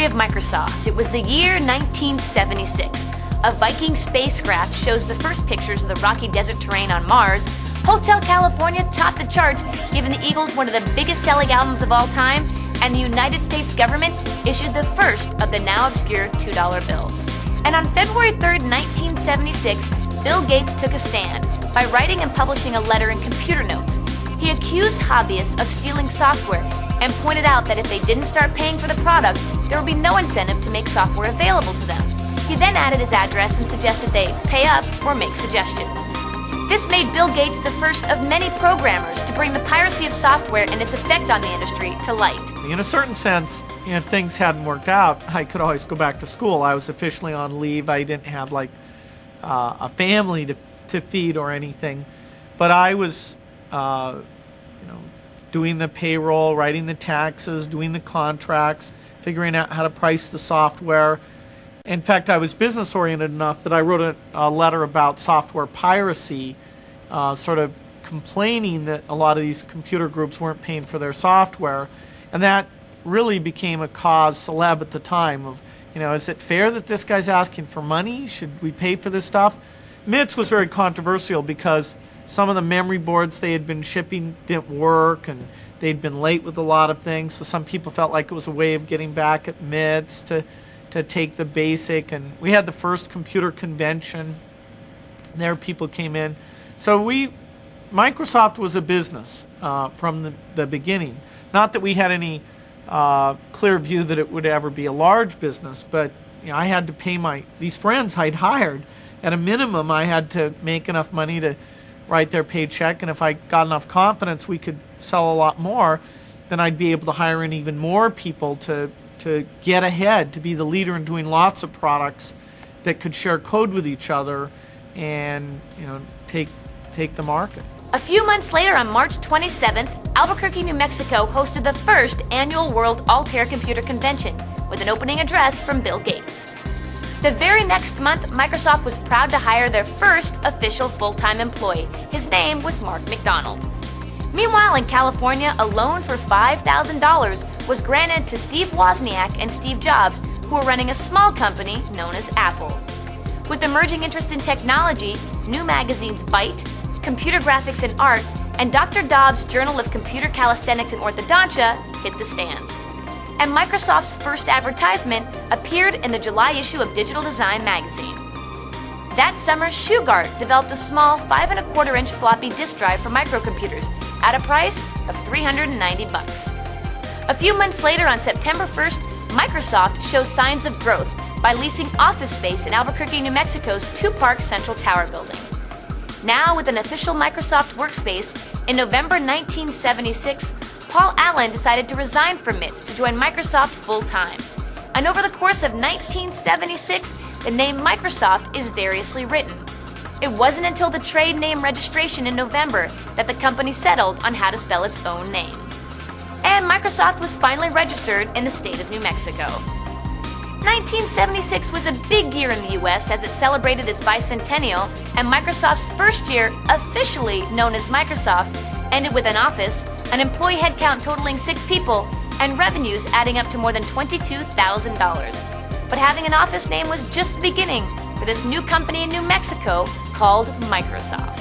of Microsoft. It was the year 1976. A Viking spacecraft shows the first pictures of the rocky desert terrain on Mars. Hotel California topped the charts, giving the Eagles one of the biggest selling albums of all time, and the United States government issued the first of the now obscure $2 bill. And on February 3rd, 1976, Bill Gates took a stand by writing and publishing a letter in Computer Notes. He accused hobbyists of stealing software and pointed out that if they didn't start paying for the product, there would be no incentive to make software available to them. He then added his address and suggested they pay up or make suggestions. This made Bill Gates the first of many programmers to bring the piracy of software and its effect on the industry to light. In a certain sense, if things hadn't worked out, I could always go back to school. I was officially on leave. I didn't have a family to feed or anything, but I was doing the payroll, writing the taxes, doing the contracts, figuring out how to price the software. In fact, I was business oriented enough that I wrote a letter about software piracy, sort of complaining that a lot of these computer groups weren't paying for their software, and that really became a cause celeb at the time of, is it fair that this guy's asking for money? Should we pay for this stuff? MITS was very controversial because some of the memory boards they had been shipping didn't work, and they'd been late with a lot of things, so some people felt like it was a way of getting back at MITS to take the basic. And we had the first computer convention. There people came in. So Microsoft was a business from the beginning. Not that we had any clear view that it would ever be a large business, but I had to pay these friends I'd hired. At a minimum, I had to make enough money to write their paycheck, and if I got enough confidence we could sell a lot more, then I'd be able to hire in even more people to get ahead, to be the leader in doing lots of products that could share code with each other and take the market. A few months later, on March 27th, Albuquerque, New Mexico hosted the first annual World Altair Computer Convention with an opening address from Bill Gates. The very next month, Microsoft was proud to hire their first official full-time employee. His name was Marc McDonald. Meanwhile, in California, a loan for $5,000 was granted to Steve Wozniak and Steve Jobs, who were running a small company known as Apple. With emerging interest in technology, new magazines Byte, Computer Graphics and Art, and Dr. Dobbs' Journal of Computer Calisthenics and Orthodontia hit the stands. And Microsoft's first advertisement appeared in the July issue of Digital Design magazine. That summer, Shugart developed a small 5 1/4-inch floppy disk drive for microcomputers at a price of $390. A few months later, on September 1st, Microsoft shows signs of growth by leasing office space in Albuquerque, New Mexico's two-park Central Tower building. Now, with an official Microsoft workspace, in November 1976, Paul Allen decided to resign from MITS to join Microsoft full-time. And over the course of 1976, the name Microsoft is variously written. It wasn't until the trade name registration in November that the company settled on how to spell its own name. And Microsoft was finally registered in the state of New Mexico. 1976 was a big year in the US as it celebrated its bicentennial, and Microsoft's first year, officially known as Microsoft, ended with an office, an employee headcount totaling 6 people, and revenues adding up to more than $22,000. But having an office name was just the beginning for this new company in New Mexico called Microsoft.